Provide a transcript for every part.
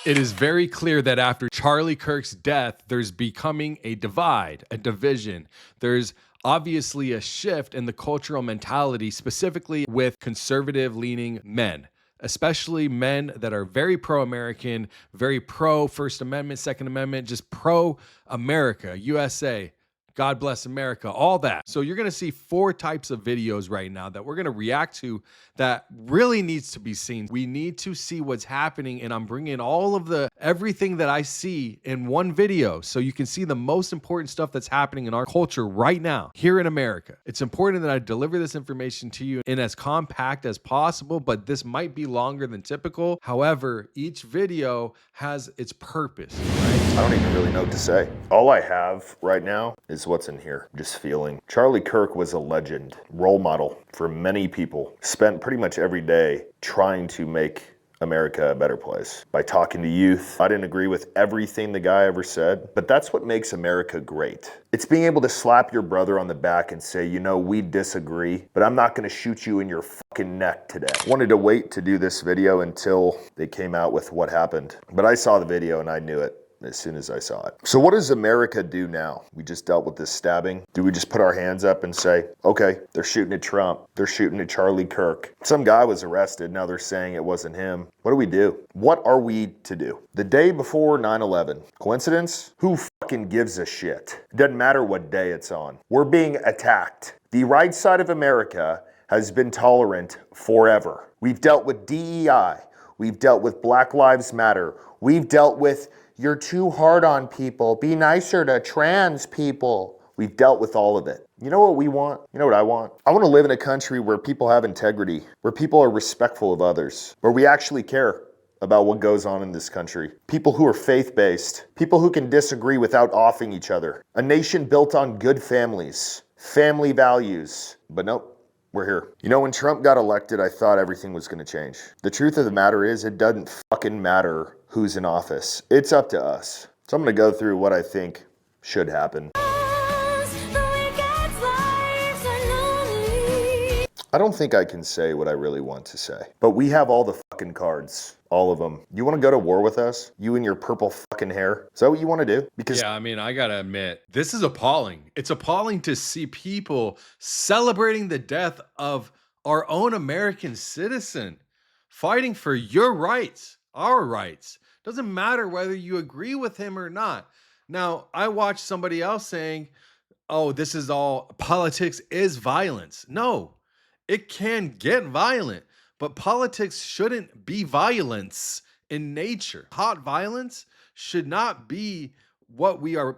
It is very clear that after Charlie Kirk's death, there's becoming a divide, a division. There's obviously a shift in the cultural mentality, specifically with conservative-leaning men, especially men that are very pro-American, very pro-First Amendment, Second Amendment, just pro-America, USA. God bless America, all that. So you're gonna see 4 types of videos right now that we're gonna react to that really needs to be seen. We need to see what's happening, and I'm bringing all of everything that I see in one video so you can see the most important stuff that's happening in our culture right now here in America. It's important that I deliver this information to you in as compact as possible, but this might be longer than typical. However, each video has its purpose, right? I don't even really know what to say. All I have right now is what's in here, just feeling. Charlie Kirk was a legend, role model for many people, spent pretty much every day trying to make America a better place by talking to youth. I didn't agree with everything the guy ever said, but that's what makes America great. It's being able to slap your brother on the back and say, you know, we disagree, but I'm not gonna shoot you in your fucking neck today. I wanted to wait to do this video until they came out with what happened, but I saw the video and I knew it as soon as I saw it. So what does America do now? We just dealt with this stabbing. Do we just put our hands up and say, okay, they're shooting at Trump, they're shooting at Charlie Kirk. Some guy was arrested, now they're saying it wasn't him. What do we do? What are we to do? The day before 9/11, coincidence? Who fucking gives a shit? It doesn't matter what day it's on. We're being attacked. The right side of America has been tolerant forever. We've dealt with DEI. We've dealt with Black Lives Matter. We've dealt with you're too hard on people. Be nicer to trans people. We've dealt with all of it. You know what we want? You know what I want? I want to live in a country where people have integrity, where people are respectful of others, where we actually care about what goes on in this country. People who are faith-based, people who can disagree without offing each other. A nation built on good families, family values. But nope. We're here. You know, when Trump got elected, I thought everything was going to change. The truth of the matter is, it doesn't fucking matter who's in office. It's up to us. So I'm going to go through what I think should happen. I don't think I can say what I really want to say, but we have all the fucking cards. All of them. You want to go to war with us? You and your purple fucking hair? Is that what you want to do? Because yeah, I mean, I gotta admit, this is appalling. It's appalling to see people celebrating the death of our own American citizen, fighting for your rights, our rights. Doesn't matter whether you agree with him or not. Now, I watched somebody else saying, oh, this is all, politics is violence. No, it can get violent. But politics shouldn't be violence in nature. Hot violence should not be what we are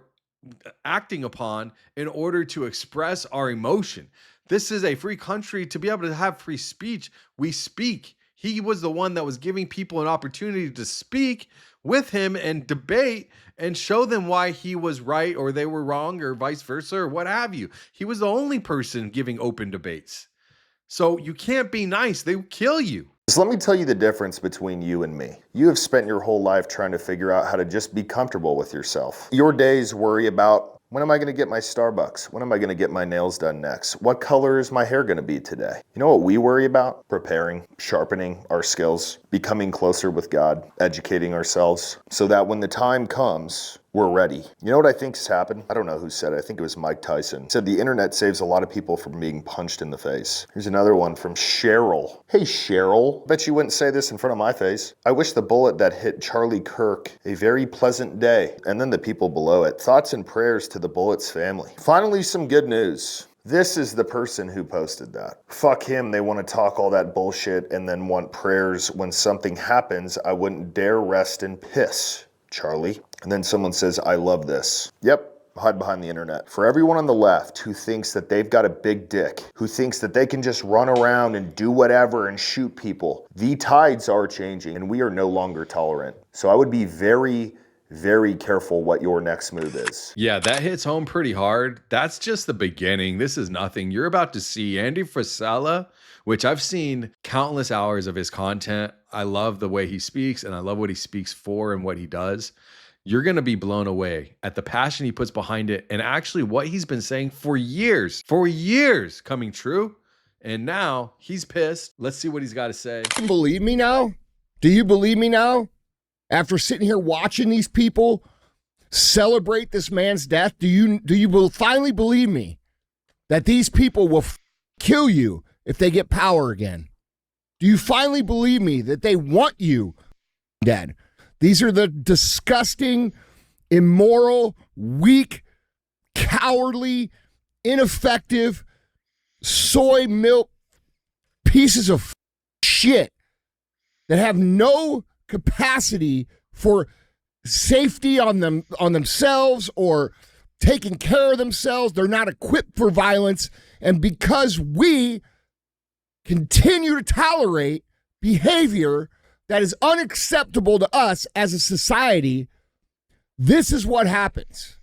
acting upon in order to express our emotion. This is a free country. To be able to have free speech, we speak. He was the one that was giving people an opportunity to speak with him and debate and show them why he was right or they were wrong or vice versa or what have you. He was the only person giving open debates. So you can't be nice. They will kill you. So let me tell you the difference between you and me. You have spent your whole life trying to figure out how to just be comfortable with yourself. Your days worry about, when am I going to get my Starbucks? When am I going to get my nails done next? What color is my hair going to be today? You know what we worry about? Preparing, sharpening our skills, becoming closer with God, educating ourselves so that when the time comes, we're ready. You know what I think has happened? I don't know who said it. I think it was Mike Tyson. He said the internet saves a lot of people from being punched in the face. Here's another one from Cheryl. Hey Cheryl, bet you wouldn't say this in front of my face. I wish the bullet that hit Charlie Kirk a very pleasant day. And then the people below it. Thoughts and prayers to the bullet's family. Finally, some good news. This is the person who posted that. Fuck him, they want to talk all that bullshit and then want prayers when something happens. I wouldn't dare rest in piss, Charlie. And then someone says, I love this. Yep, hide behind the internet. For everyone on the left who thinks that they've got a big dick, who thinks that they can just run around and do whatever and shoot people, the tides are changing and we are no longer tolerant. So I would be very, very careful what your next move is. Yeah, that hits home pretty hard. That's just the beginning. This is nothing. You're about to see Andy Frisella, which I've seen countless hours of his content. I love the way he speaks and I love what he speaks for and what he does. You're going to be blown away at the passion he puts behind it and actually what he's been saying for years coming true. And now he's pissed. Let's see what he's got to say. Believe me now? Do you believe me now? After sitting here watching these people celebrate this man's death, do you finally believe me that these people will kill you if they get power again? Do you finally believe me that they want you dead? These are the disgusting, immoral, weak, cowardly, ineffective, soy milk pieces of shit that have no capacity for safety on themselves or taking care of themselves. They're not equipped for violence. And because we continue to tolerate behavior that is unacceptable to us as a society, this is what happens.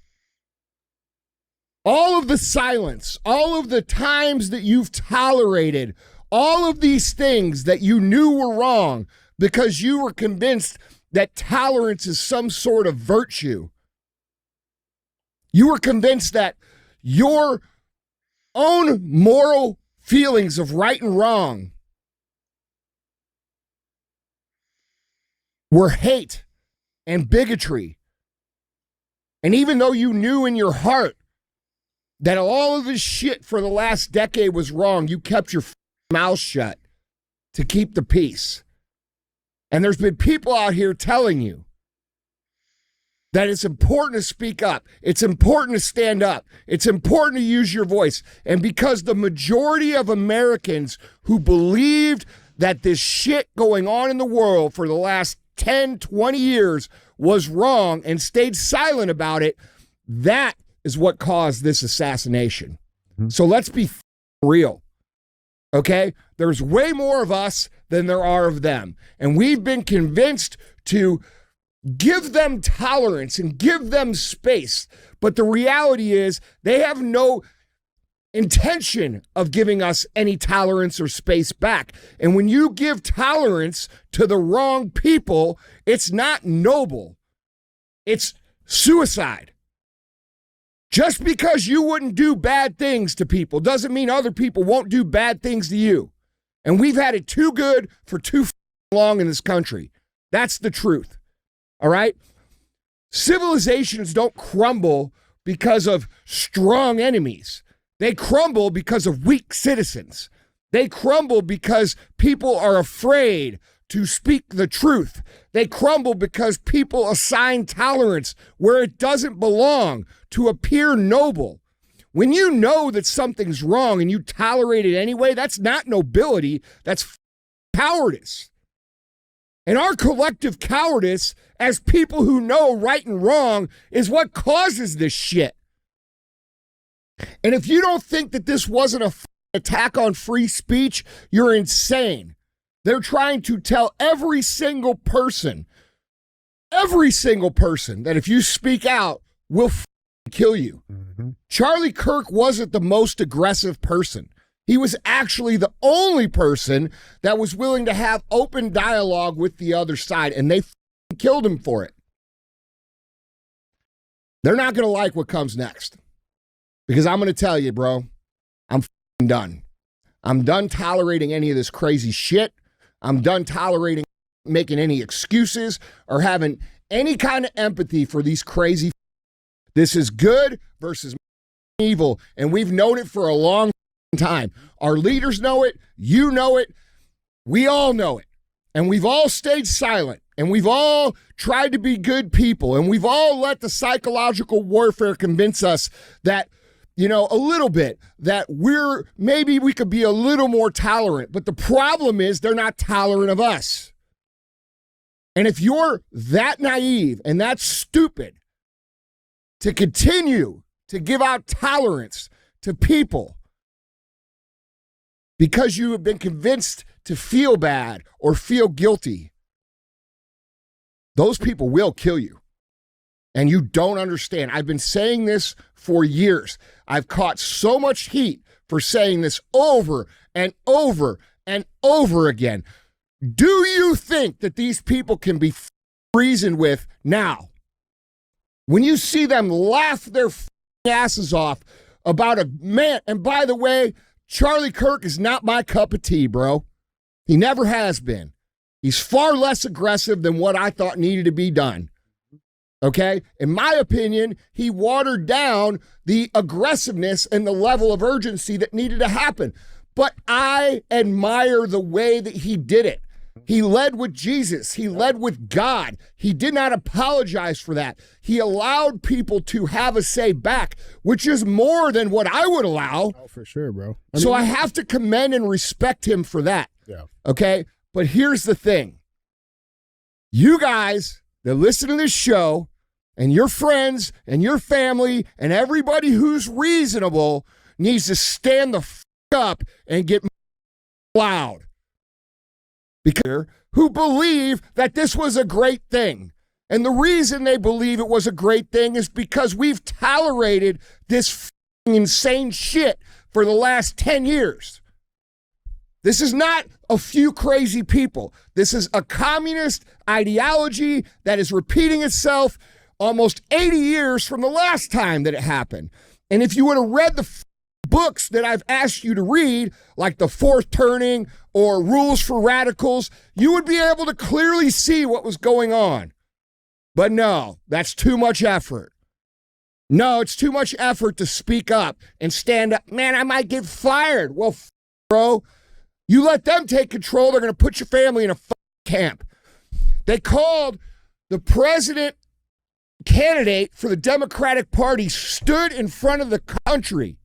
All of the silence, all of the times that you've tolerated, all of these things that you knew were wrong because you were convinced that tolerance is some sort of virtue. You were convinced that your own moral feelings of right and wrong were hate and bigotry. And even though you knew in your heart that all of this shit for the last decade was wrong, you kept your mouth shut to keep the peace. And there's been people out here telling you that it's important to speak up. It's important to stand up. It's important to use your voice. And because the majority of Americans who believed that this shit going on in the world for the last 10, 20 years was wrong and stayed silent about it, that is what caused this assassination. Mm-hmm. So let's be real. Okay? There's way more of us than there are of them. And we've been convinced to give them tolerance and give them space. But the reality is they have no intention of giving us any tolerance or space back. And when you give tolerance to the wrong people, it's not noble. It's suicide. Just because you wouldn't do bad things to people doesn't mean other people won't do bad things to you. And we've had it too good for too long in this country. That's the truth. All right? Civilizations don't crumble because of strong enemies. They crumble because of weak citizens. They crumble because people are afraid to speak the truth. They crumble because people assign tolerance where it doesn't belong to appear noble. When you know that something's wrong and you tolerate it anyway, that's not nobility, that's cowardice. And our collective cowardice as people who know right and wrong is what causes this shit. And if you don't think that this wasn't an attack on free speech, you're insane. They're trying to tell every single person that if you speak out, we'll kill you. Mm-hmm. Charlie Kirk wasn't the most aggressive person. He was actually the only person that was willing to have open dialogue with the other side, and they killed him for it. They're not going to like what comes next. Because I'm going to tell you, bro, I'm done. I'm done tolerating any of this crazy shit. I'm done tolerating making any excuses or having any kind of empathy for these crazy. This is good versus evil, and we've known it for a long time. Our leaders know it. You know it. We all know it. And we've all stayed silent. And we've all tried to be good people. And we've all let the psychological warfare convince us that, you know, a little bit, that maybe we could be a little more tolerant. But the problem is they're not tolerant of us. And if you're that naive and that stupid to continue to give out tolerance to people because you have been convinced to feel bad or feel guilty, those people will kill you. And you don't understand. I've been saying this for years. I've caught so much heat for saying this over and over and over again. Do you think that these people can be reasoned with now? When you see them laugh their asses off about a man, and by the way, Charlie Kirk is not my cup of tea, bro. He never has been. He's far less aggressive than what I thought needed to be done. Okay? In my opinion, he watered down the aggressiveness and the level of urgency that needed to happen. But I admire the way that he did it. He led with Jesus. He led with God. He did not apologize for that. He allowed people to have a say back, which is more than what I would allow. Oh, for sure, bro. So I have to commend and respect him for that. Yeah. Okay? But here's the thing. You guys that listen to this show and your friends and your family and everybody who's reasonable needs to stand the f up and get loud. Because who believe that this was a great thing. And the reason they believe it was a great thing is because we've tolerated this insane shit for the last 10 years. This is not a few crazy people. This is a communist ideology that is repeating itself almost 80 years from the last time that it happened. And if you would have read the books that I've asked you to read, like The Fourth Turning or Rules for Radicals, you would be able to clearly see what was going on. But no, that's too much effort. No, it's too much effort to speak up and stand up. Man, I might get fired. Well, bro, you let them take control, they're going to put your family in a camp. They called the president candidate for the Democratic Party, stood in front of the country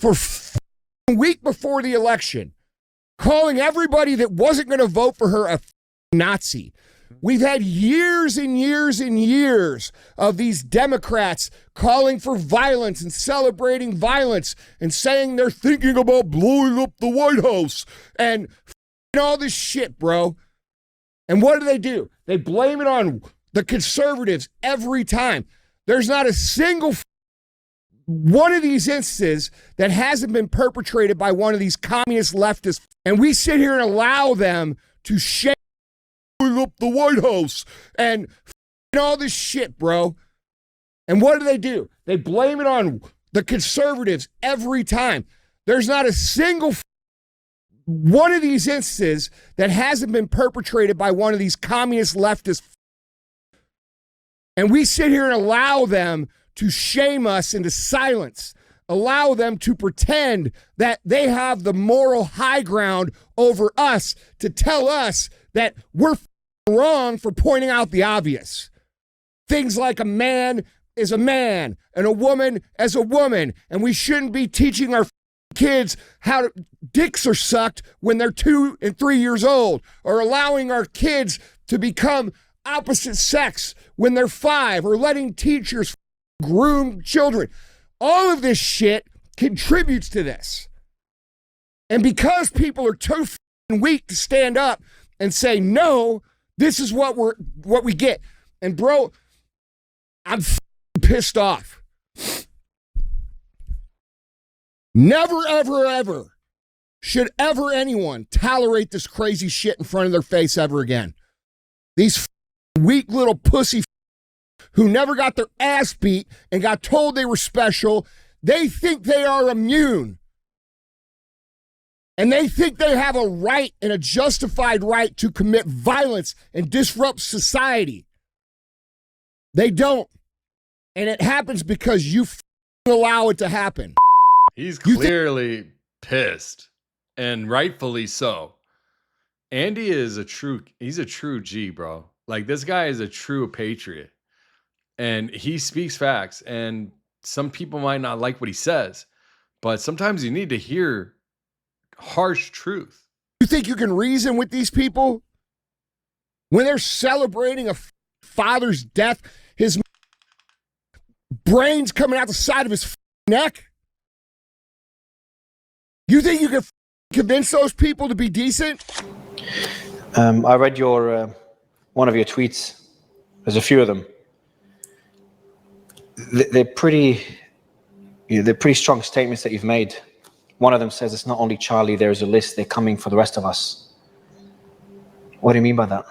for a week before the election, calling everybody that wasn't going to vote for her a Nazi. We've had years and years and years of these Democrats calling for violence and celebrating violence and saying they're thinking about blowing up the White House and all this shit, bro. And what do? They blame it on the conservatives every time. There's not a single one of these instances that hasn't been perpetrated by one of these communist leftists. And we sit here and allow them to shake up the White House and all this shit, bro. And what do? They blame it on the conservatives every time. There's not a single one of these instances that hasn't been perpetrated by one of these communist leftists. And we sit here and allow them to shame us into silence, allow them to pretend that they have the moral high ground over us, to tell us that we're wrong for pointing out the obvious. Things like a man is a man and a woman as a woman, and we shouldn't be teaching our kids how dicks are sucked when they're 2 and 3 years old, or allowing our kids to become opposite sex when they're 5, or letting teachers groom children. All of this shit contributes to this. And because people are too weak to stand up and say, no, this is what we get. And bro, I'm pissed off. Never, ever, ever should ever anyone tolerate this crazy shit in front of their face ever again. These weak little pussy who never got their ass beat and got told they were special, they think they are immune. And they think they have a right and a justified right to commit violence and disrupt society. They don't. And it happens because you allow it to happen. He's clearly pissed, and rightfully so. Andy is he's a true G, bro. Like, this guy is a true patriot. And he speaks facts, and some people might not like what he says, but sometimes you need to hear harsh truth. You think you can reason with these people when they're celebrating a father's death, his brains coming out the side of his neck? You think you can convince those people to be decent? I read your one of your tweets. There's a few of them. They're pretty strong statements that you've made. One of them says it's not only Charlie, there is a list, they're coming for the rest of us. What do you mean by that?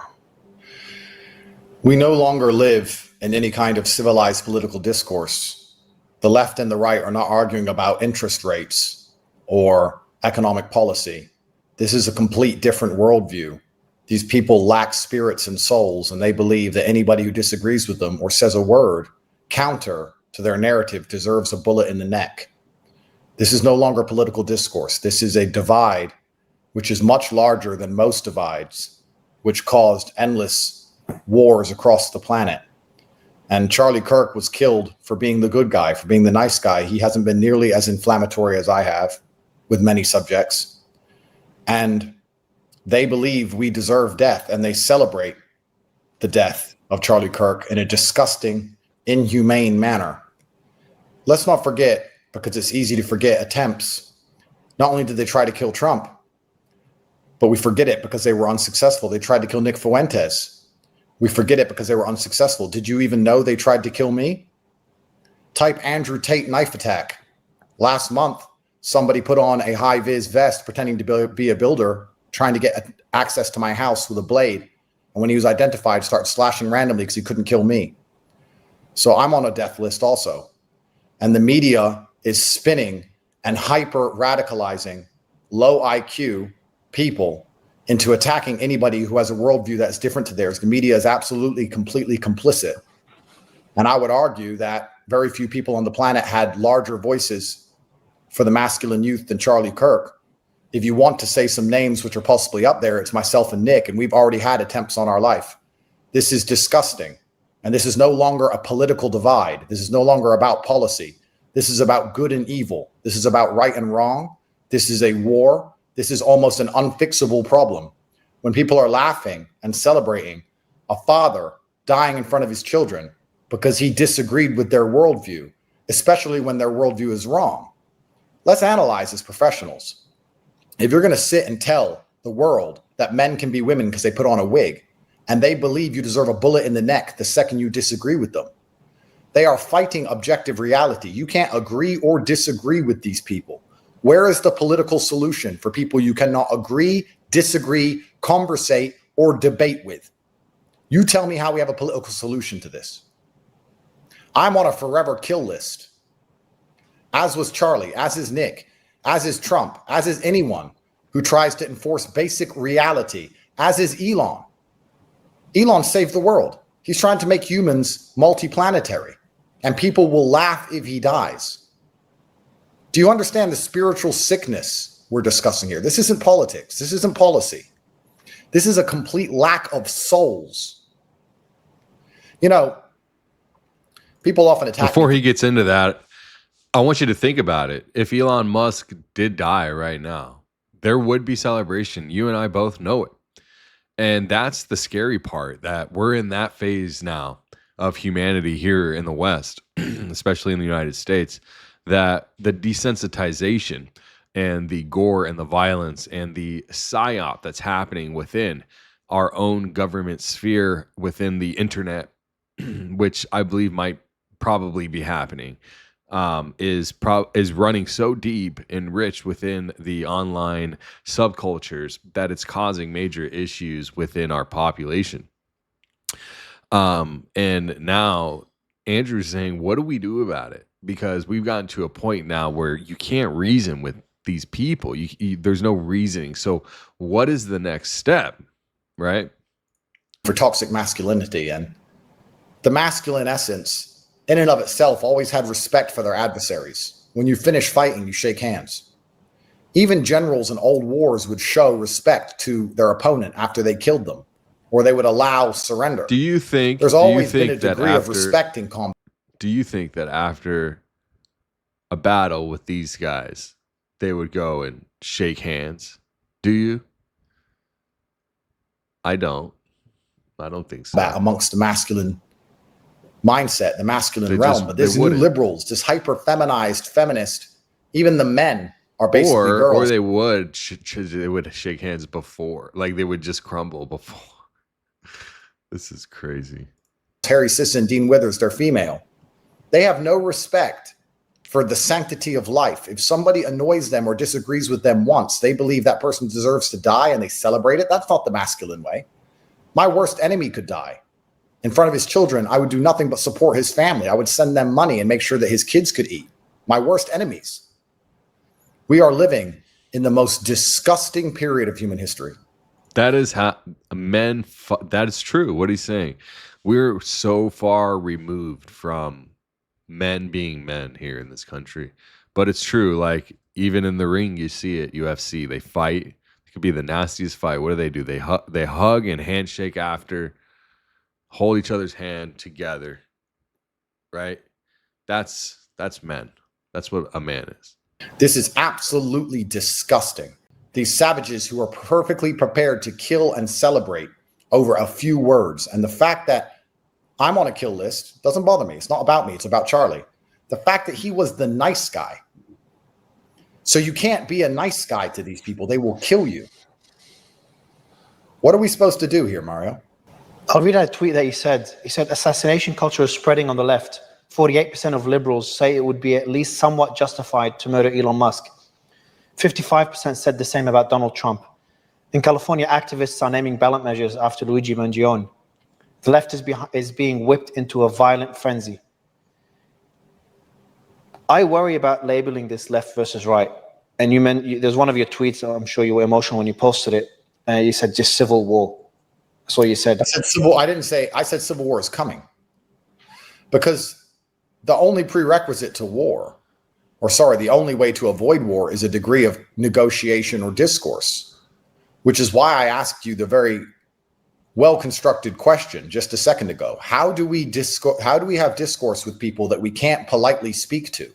We no longer live in any kind of civilized political discourse. The left and the right are not arguing about interest rates or economic policy. This is a complete different worldview. These people lack spirits and souls, and they believe that anybody who disagrees with them or says a word counter to their narrative deserves a bullet in the neck. This is no longer political discourse. This is a divide which is much larger than most divides, which caused endless wars across the planet. And Charlie Kirk was killed for being the good guy, for being the nice guy. He hasn't been nearly as inflammatory as I have with many subjects. And they believe we deserve death, and they celebrate the death of Charlie Kirk in a disgusting, inhumane manner. Let's not forget, because it's easy to forget attempts. Not only did they try to kill Trump, but we forget it because they were unsuccessful. They tried to kill Nick Fuentes. We forget it because they were unsuccessful. Did you even know they tried to kill me? Type Andrew Tate knife attack. Last month, somebody put on a high-vis vest pretending to be a builder, trying to get access to my house with a blade. And when he was identified, started slashing randomly because he couldn't kill me. So I'm on a death list also. And the media is spinning and hyper-radicalizing low IQ people into attacking anybody who has a worldview that's different to theirs. The media is absolutely, completely complicit. And I would argue that very few people on the planet had larger voices for the masculine youth than Charlie Kirk. If you want to say some names which are possibly up there, it's myself and Nick, and we've already had attempts on our life. This is disgusting. And this is no longer a political divide. This is no longer about policy. This is about good and evil. This is about right and wrong. This is a war. This is almost an unfixable problem. When people are laughing and celebrating a father dying in front of his children because he disagreed with their worldview, especially when their worldview is wrong. Let's analyze as professionals. If you're going to sit and tell the world that men can be women because they put on a wig, and they believe you deserve a bullet in the neck the second you disagree with them, they are fighting objective reality. You can't agree or disagree with these people. Where is the political solution for people you cannot agree, disagree, conversate, or debate with? You tell me how we have a political solution to this. I'm on a forever kill list, as was Charlie, as is Nick, as is Trump, as is anyone who tries to enforce basic reality, as is Elon. Elon saved the world. He's trying to make humans multiplanetary, and people will laugh if he dies. Do you understand the spiritual sickness we're discussing here? This isn't politics. This isn't policy. This is a complete lack of souls. You know, people often attack. Before he gets into that, I want you to think about it. If Elon Musk did die right now, there would be celebration. You and I both know it. And that's the scary part, that we're in that phase now of humanity here in the West, especially in the United States, that the desensitization and the gore and the violence and the PsyOps that's happening within our own government sphere within the internet, which I believe might probably be happening, is running so deep and rich within the online subcultures that it's causing major issues within our population. And now Andrew's saying, what do we do about it? Because we've gotten to a point now where you can't reason with these people. There's no reasoning. So what is the next step, right? For toxic masculinity, and the masculine essence in and of itself always had respect for their adversaries. When you finish fighting, you shake hands. Even generals in old wars would show respect to their opponent after they killed them, or they would allow surrender. Do you think there's always been a degree of respect in combat? Do you think that after a battle with these guys, they would go and shake hands? Do you? I don't think so. Amongst the masculine mindset, the masculine realm. But there's new liberals, this hyper-feminized feminist, even the men are basically girls. Or they would shake hands before. Like they would just crumble before. This is crazy. Harry Sisson, Dean Withers, they're female. They have no respect for the sanctity of life. If somebody annoys them or disagrees with them once, they believe that person deserves to die and they celebrate it. That's not the masculine way. My worst enemy could die in front of his children. I would do nothing but support his family. I would send them money and make sure that his kids could eat. My worst enemies. We are living in the most disgusting period of human history. That is how men. That is true. What he's saying. We're so far removed from men being men here in this country, but it's true. Like even in the ring, you see it. UFC, they fight. It could be the nastiest fight. What do? They hug and handshake after, hold each other's hand together. Right? That's men. That's what a man is. This is absolutely disgusting. These savages who are perfectly prepared to kill and celebrate over a few words. And the fact that I'm on a kill list doesn't bother me. It's not about me. It's about Charlie. The fact that he was the nice guy. So you can't be a nice guy to these people. They will kill you. What are we supposed to do here, Mario? I'll read out a tweet that he said. He said, assassination culture is spreading on the left. 48% of liberals say it would be at least somewhat justified to murder Elon Musk. 55% said the same about Donald Trump. In California, activists are naming ballot measures after Luigi Mangione. The left is being whipped into a violent frenzy. I worry about labeling this left versus right. And there's one of your tweets, I'm sure you were emotional when you posted it. You said just civil war. That's what you said. I said civil war is coming. Because the only prerequisite to war, the only way to avoid war is a degree of negotiation or discourse, which is why I asked you the very well-constructed question just a second ago. How do we have discourse with people that we can't politely speak to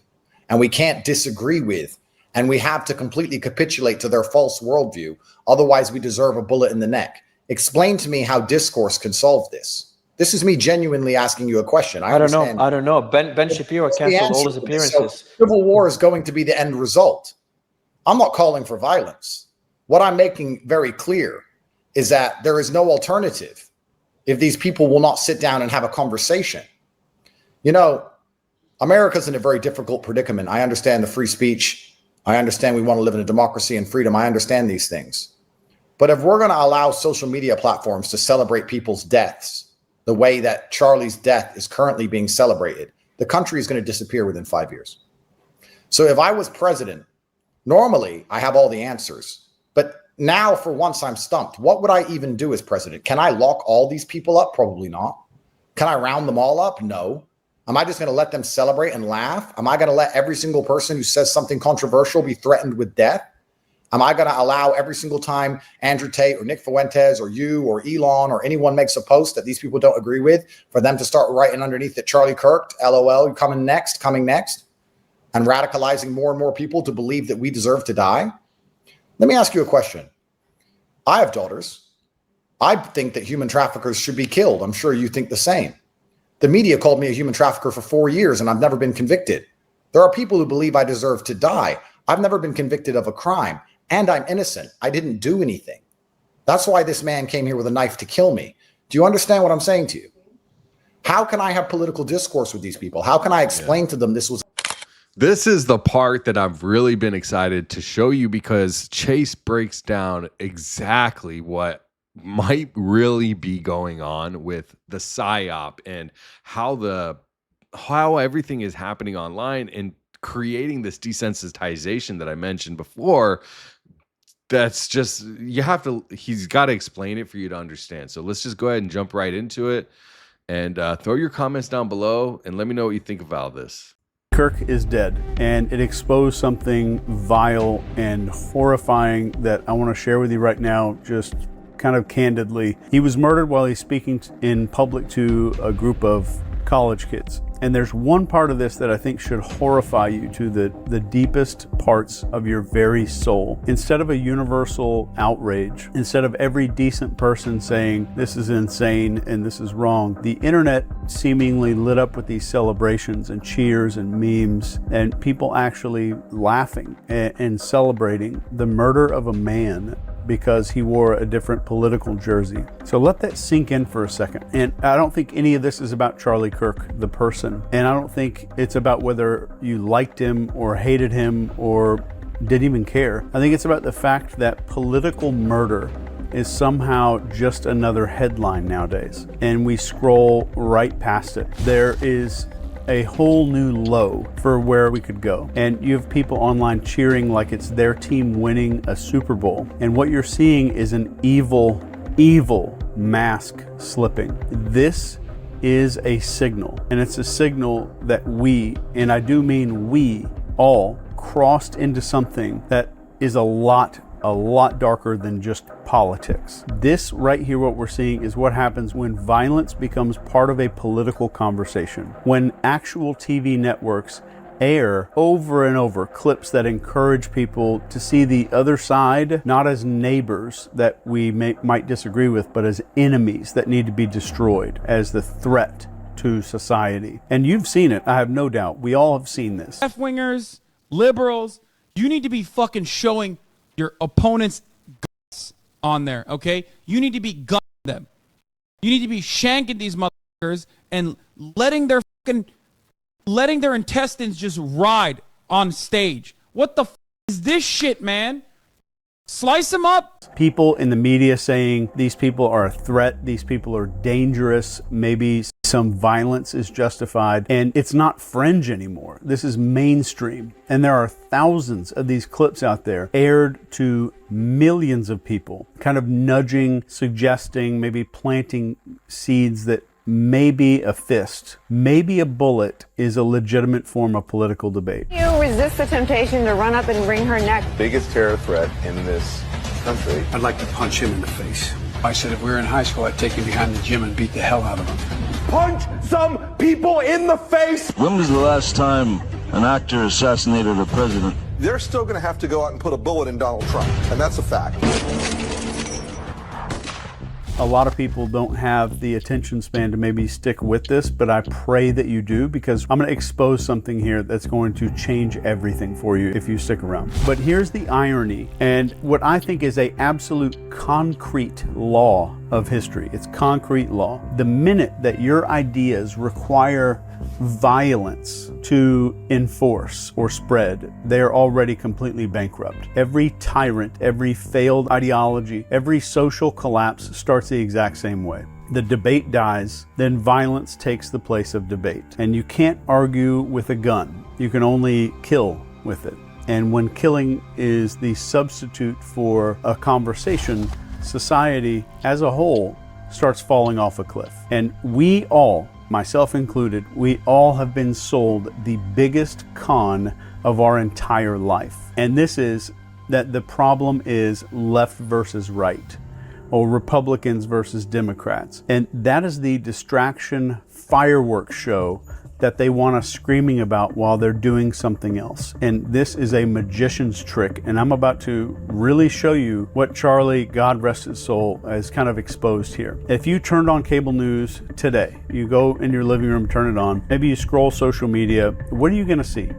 and we can't disagree with, and we have to completely capitulate to their false worldview? Otherwise, we deserve a bullet in the neck. Explain to me how discourse can solve this. This is me genuinely asking you a question. I don't know. Ben Shapiro canceled all his appearances. So civil war is going to be the end result. I'm not calling for violence. What I'm making very clear is that there is no alternative if these people will not sit down and have a conversation. You know, America's in a very difficult predicament. I understand the free speech. I understand we want to live in a democracy and freedom. I understand these things. But if we're going to allow social media platforms to celebrate people's deaths the way that Charlie's death is currently being celebrated, the country is going to disappear within 5 years. So if I was president, normally I have all the answers. But now, for once, I'm stumped. What would I even do as president? Can I lock all these people up? Probably not. Can I round them all up? No. Am I just going to let them celebrate and laugh? Am I going to let every single person who says something controversial be threatened with death? Am I going to allow every single time Andrew Tate or Nick Fuentes or you or Elon or anyone makes a post that these people don't agree with, for them to start writing underneath it, Charlie Kirk, LOL, coming next, and radicalizing more and more people to believe that we deserve to die? Let me ask you a question. I have daughters. I think that human traffickers should be killed. I'm sure you think the same. The media called me a human trafficker for 4 years, and I've never been convicted. There are people who believe I deserve to die. I've never been convicted of a crime, and I'm innocent. I didn't do anything. That's why this man came here with a knife to kill me. Do you understand what I'm saying to you? How can I have political discourse with these people? How can I explain to them this was... This is the part that I've really been excited to show you, because Chase breaks down exactly what might really be going on with the PsyOp and how everything is happening online and creating this desensitization that I mentioned before. That's just, he's got to explain it for you to understand. So let's just go ahead and jump right into it, and throw your comments down below and let me know what you think about this. Kirk is dead, and it exposed something vile and horrifying that I want to share with you right now, just kind of candidly. He was murdered while he's speaking in public to a group of college kids. And there's one part of this that I think should horrify you to the deepest parts of your very soul. Instead of a universal outrage, instead of every decent person saying this is insane and this is wrong, the internet seemingly lit up with these celebrations and cheers and memes and people actually laughing and celebrating the murder of a man because he wore a different political jersey. So let that sink in for a second. And I don't think any of this is about Charlie Kirk, the person. And I don't think it's about whether you liked him or hated him or didn't even care. I think it's about the fact that political murder is somehow just another headline nowadays. And we scroll right past it. There is a whole new low for where we could go. And you have people online cheering like it's their team winning a Super Bowl. And what you're seeing is an evil mask slipping. This is a signal, and it's a signal that we, and I do mean we all, crossed into something that is a lot darker than just politics. This right here, what we're seeing, is what happens when violence becomes part of a political conversation. When actual TV networks air over and over clips that encourage people to see the other side not as neighbors that we might disagree with, but as enemies that need to be destroyed, as the threat to society. And you've seen it, I have no doubt. We all have seen this. Left-wingers, liberals, you need to be fucking showing your opponent's guts on there, okay? You need to be gunning them. You need to be shanking these motherfuckers and letting their intestines just ride on stage. What the is this shit, man? Slice them up. People in the media saying these people are a threat, these people are dangerous, maybe some violence is justified, and it's not fringe anymore. This is mainstream. And there are thousands of these clips out there aired to millions of people, kind of nudging, suggesting, maybe planting seeds that maybe a fist, maybe a bullet is a legitimate form of political debate. You resist the temptation to run up and wring her neck. Biggest terror threat in this country. I'd like to punch him in the face. I said if we were in high school, I'd take him behind the gym and beat the hell out of him. Punch some people in the face! When was the last time an actor assassinated a president? They're still going to have to go out and put a bullet in Donald Trump, and that's a fact. A lot of people don't have the attention span to maybe stick with this, but I pray that you do, because I'm going to expose something here that's going to change everything for you if you stick around. But here's the irony, and what I think is a absolute concrete law of history. It's concrete law. The minute that your ideas require violence to enforce or spread, they are already completely bankrupt. Every tyrant, every failed ideology, every social collapse starts the exact same way. The debate dies, then violence takes the place of debate. And you can't argue with a gun. You can only kill with it. And when killing is the substitute for a conversation, society as a whole starts falling off a cliff. And we all, myself included, we all have been sold the biggest con of our entire life. And this is that the problem is left versus right, or Republicans versus Democrats. And that is the distraction fireworks show that they want us screaming about while they're doing something else. And this is a magician's trick, and I'm about to really show you what Charlie, God rest his soul, has kind of exposed here. If you turned on cable news today, you go in your living room, turn it on, maybe you scroll social media, what are you gonna see?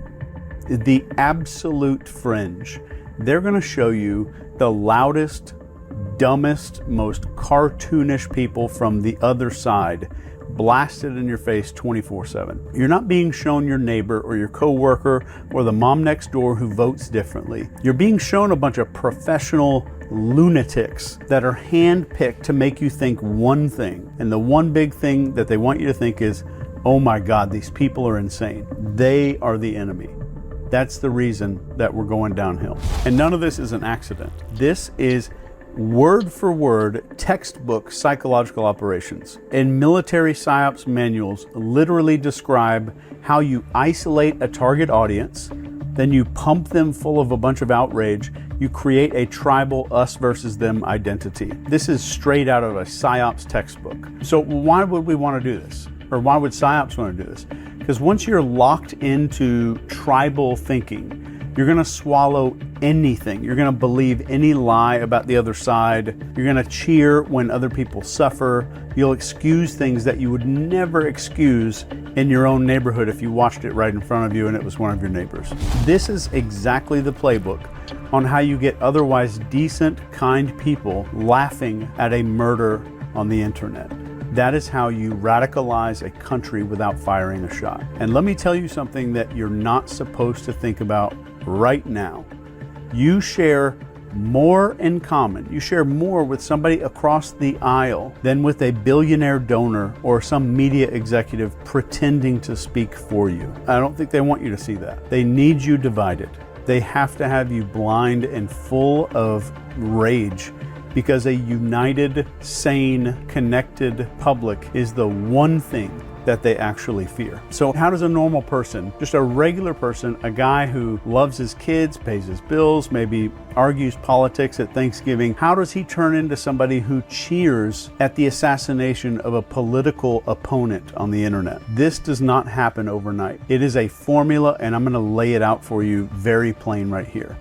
The absolute fringe. They're gonna show you the loudest, dumbest, most cartoonish people from the other side blasted in your face 24/7. You're not being shown your neighbor or your coworker or the mom next door who votes differently. You're being shown a bunch of professional lunatics that are handpicked to make you think one thing. And the one big thing that they want you to think is, oh my God, these people are insane. They are the enemy. That's the reason that we're going downhill. And none of this is an accident. This is word for word textbook psychological operations. And military PsyOps manuals literally describe how you isolate a target audience, then you pump them full of a bunch of outrage, you create a tribal us versus them identity. This is straight out of a PsyOps textbook. So why would we want to do this? Or why would PsyOps want to do this? Because once you're locked into tribal thinking, you're going to swallow anything. You're going to believe any lie about the other side. You're going to cheer when other people suffer. You'll excuse things that you would never excuse in your own neighborhood if you watched it right in front of you and it was one of your neighbors. This is exactly the playbook on how you get otherwise decent, kind people laughing at a murder on the internet. That is how you radicalize a country without firing a shot. And let me tell you something that you're not supposed to think about right now. You share more in common, you share more with somebody across the aisle than with a billionaire donor or some media executive pretending to speak for you. I don't think they want you to see that. They need you divided. They have to have you blind and full of rage, because a united, sane, connected public is the one thing that they actually fear. So how does a normal person, just a regular person, a guy who loves his kids, pays his bills, maybe argues politics at Thanksgiving, how does he turn into somebody who cheers at the assassination of a political opponent on the internet? This does not happen overnight. It is a formula, and I'm going to lay it out for you very plain right here.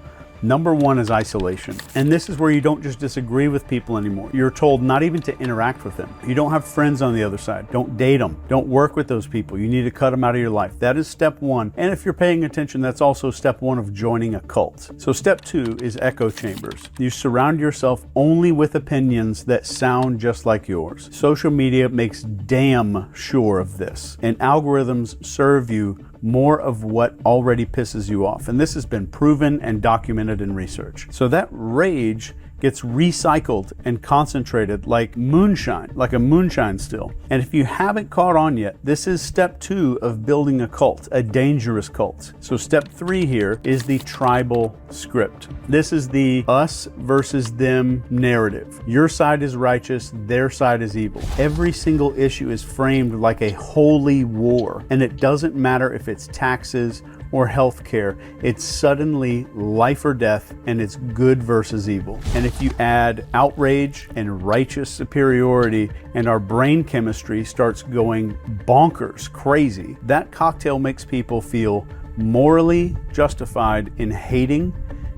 Number one is isolation. And this is where you don't just disagree with people anymore. You're told not even to interact with them. You don't have friends on the other side. Don't date them. Don't work with those people. You need to cut them out of your life. That is step one. And if you're paying attention, that's also step one of joining a cult. So step two is echo chambers. You surround yourself only with opinions that sound just like yours. Social media makes damn sure of this. And algorithms serve you more of what already pisses you off. And this has been proven and documented in research. So that rage gets recycled and concentrated like moonshine, like a moonshine still. And if you haven't caught on yet, this is step two of building a cult, a dangerous cult. So step three here is the tribal script. This is the us versus them narrative. Your side is righteous, their side is evil. Every single issue is framed like a holy war, and it doesn't matter if it's taxes or healthcare, it's suddenly life or death, and it's good versus evil. And if you add outrage and righteous superiority, and our brain chemistry starts going bonkers, crazy, that cocktail makes people feel morally justified in hating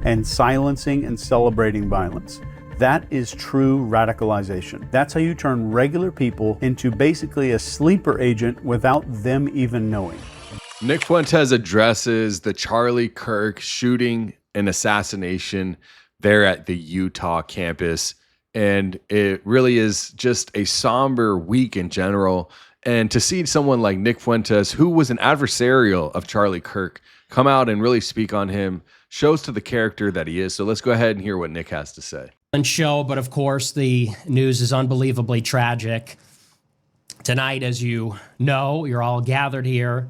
and silencing and celebrating violence. That is true radicalization. That's how you turn regular people into basically a sleeper agent without them even knowing. Nick Fuentes addresses the Charlie Kirk shooting and assassination there at the Utah campus. And it really is just a somber week in general. And to see someone like Nick Fuentes, who was an adversarial of Charlie Kirk, come out and really speak on him shows to the character that he is. So let's go ahead and hear what Nick has to say. Show, but of course, the news is unbelievably tragic. Tonight, as you know, you're all gathered here.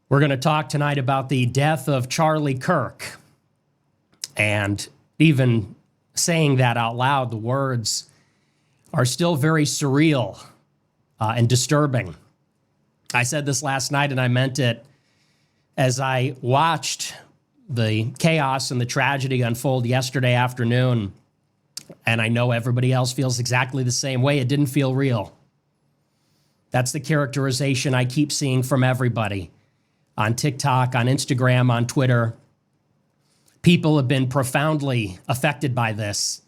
We're going to talk tonight about the death of Charlie Kirk. And even saying that out loud, the words are still very surreal and disturbing. I said this last night, and I meant it as I watched the chaos and the tragedy unfold yesterday afternoon. And I know everybody else feels exactly the same way. It didn't feel real. That's the characterization I keep seeing from everybody. On TikTok, on Instagram, on Twitter. People have been profoundly affected by this,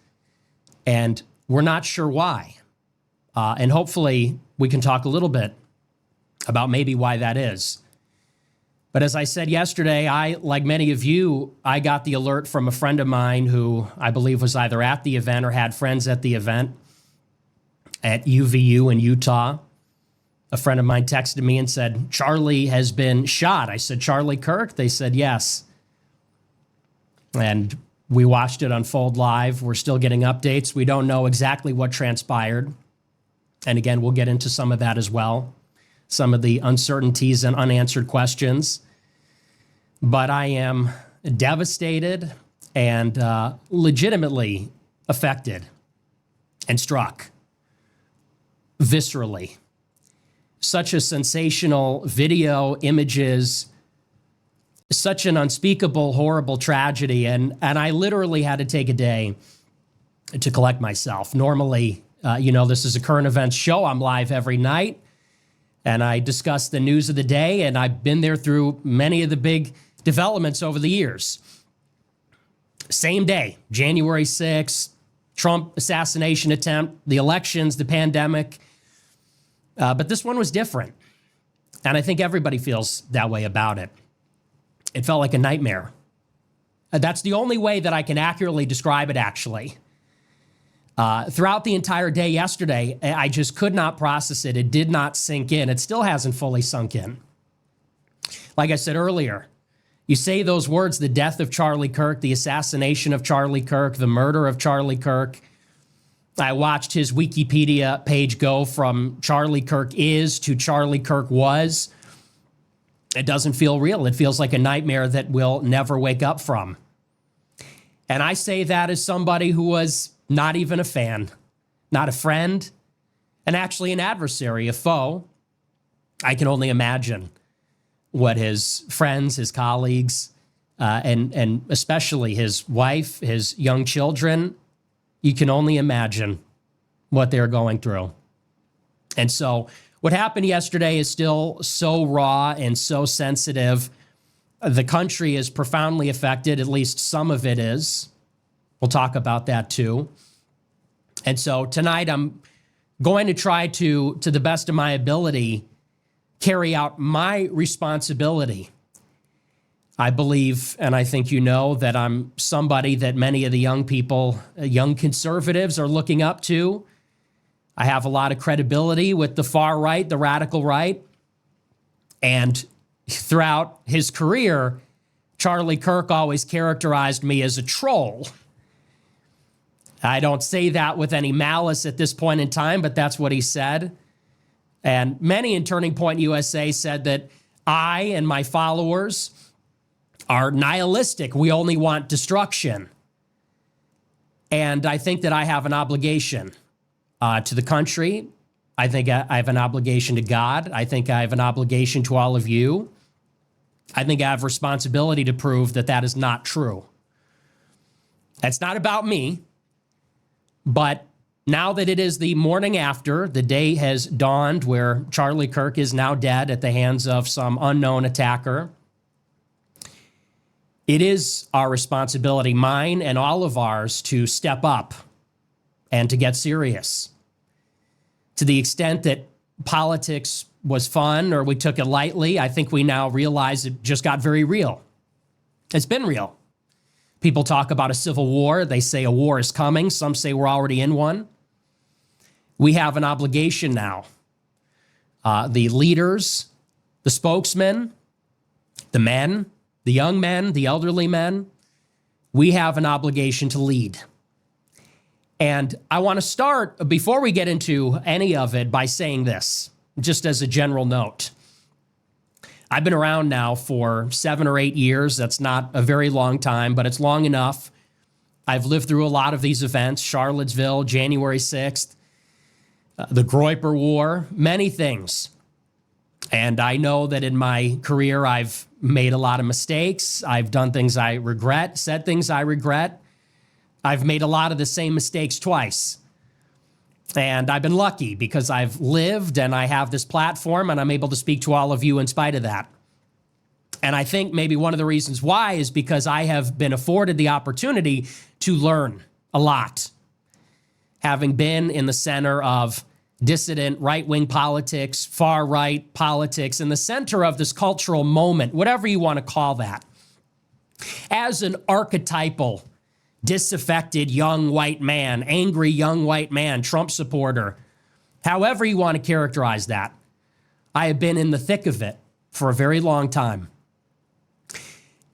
and we're not sure why. And hopefully we can talk a little bit about maybe why that is. But as I said yesterday, like many of you, I got the alert from a friend of mine who I believe was either at the event or had friends at the event at UVU in Utah. A friend of mine texted me and said, Charlie has been shot. I said, Charlie Kirk? They said, yes. And we watched it unfold live. We're still getting updates. We don't know exactly what transpired. And again, we'll get into some of that as well. Some of the uncertainties and unanswered questions. But I am devastated and legitimately affected and struck viscerally. Such a sensational video, images, such an unspeakable, horrible tragedy. And I literally had to take a day to collect myself. Normally, this is a current events show. I'm live every night. And I discuss the news of the day. And I've been there through many of the big developments over the years. Same day, January 6th, Trump assassination attempt, the elections, the pandemic. But this one was different. And I think everybody feels that way about it. It felt like a nightmare. That's the only way that I can accurately describe it, actually. Throughout the entire day yesterday, I just could not process it. It did not sink in. It still hasn't fully sunk in. Like I said earlier, You say those words, the death of Charlie Kirk, the assassination of Charlie Kirk, the murder of Charlie Kirk. I watched his Wikipedia page go from Charlie Kirk is to Charlie Kirk was. It doesn't feel real. It feels like a nightmare that we'll never wake up from. And I say that as somebody who was not even a fan, not a friend, and actually an adversary, a foe. I can only imagine what his friends, his colleagues, and especially his wife, his young children, you can only imagine what they're going through. And so what happened yesterday is still so raw and so sensitive. The country is profoundly affected, at least some of it is. We'll talk about that too. And so tonight I'm going to try to the best of my ability, carry out my responsibility. I believe, and I think you know, that I'm somebody that many of the young people, young conservatives are looking up to. I have a lot of credibility with the far right, the radical right. And throughout his career, Charlie Kirk always characterized me as a troll. I don't say that with any malice at this point in time, but that's what he said. And many in Turning Point USA said that I and my followers are nihilistic. We only want destruction. And I think that I have an obligation to the country. I think I have an obligation to God. I think I have an obligation to all of you. I think I have responsibility to prove that that is not true. It's not about me, but now that it is the morning after, the day has dawned where Charlie Kirk is now dead at the hands of some unknown attacker. It is our responsibility, mine and all of ours, to step up and to get serious. To the extent that politics was fun or we took it lightly, I think we now realize it just got very real. It's been real. People talk about a civil war. They say a war is coming. Some say we're already in one. We have an obligation now. The leaders, the spokesmen, the men, the young men, the elderly men, we have an obligation to lead. And I want to start, before we get into any of it, by saying this, just as a general note. I've been around now for 7 or 8 years. That's not a very long time, but it's long enough. I've lived through a lot of these events, Charlottesville, January 6th, the Groyper War, many things. And I know that in my career, I've made a lot of mistakes. I've done things I regret, said things I regret. I've made a lot of the same mistakes twice. And I've been lucky because I've lived and I have this platform and I'm able to speak to all of you in spite of that. And I think maybe one of the reasons why is because I have been afforded the opportunity to learn a lot. Having been in the center of dissident right-wing politics, far-right politics, in the center of this cultural moment, whatever you want to call that, as an archetypal, disaffected young white man, angry young white man, Trump supporter, however you want to characterize that, I have been in the thick of it for a very long time.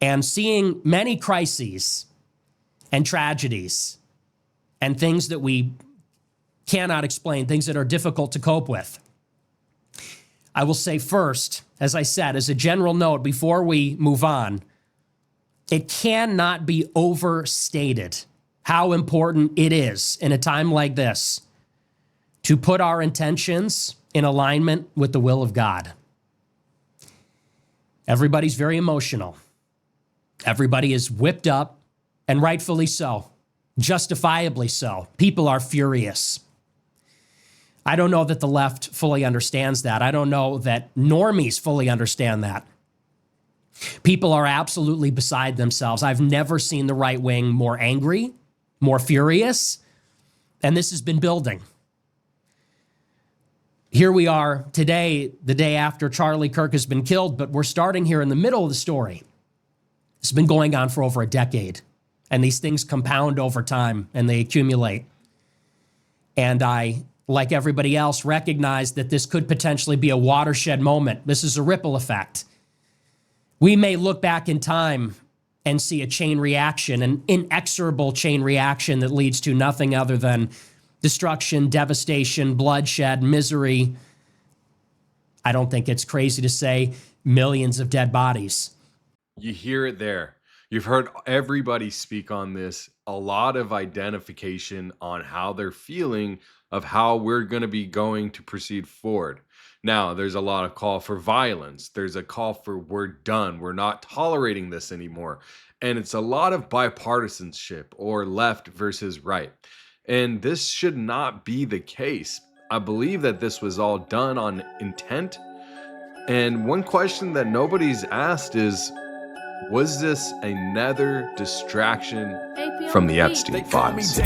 And seeing many crises and tragedies and things that we cannot explain, things that are difficult to cope with. I will say first, as I said, as a general note, before we move on, it cannot be overstated how important it is in a time like this to put our intentions in alignment with the will of God. Everybody's very emotional. Everybody is whipped up, and rightfully so, justifiably so. People are furious. I don't know that the left fully understands that. I don't know that normies fully understand that. People are absolutely beside themselves. I've never seen the right wing more angry, more furious, and this has been building. Here we are today, the day after Charlie Kirk has been killed, but we're starting here in the middle of the story. It's been going on for over a decade, and these things compound over time, and they accumulate. And I, like everybody else, recognize that this could potentially be a watershed moment. This is a ripple effect. we may look back in time and see a chain reaction, an inexorable chain reaction that leads to nothing other than destruction, devastation, bloodshed, misery. I don't think it's crazy to say millions of dead bodies. You hear it there. You've heard everybody speak on this. A lot of identification on how they're feeling of how we're going to be going to proceed forward. Now, there's a lot of call for violence. There's a call for we're done. We're not tolerating this anymore. And it's a lot of bipartisanship or left versus right. And this should not be the case. I believe that this was all done on intent. And one question that nobody's asked is, was this another distraction from the Epstein files?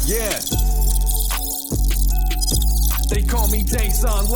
Yeah. They call me Danks on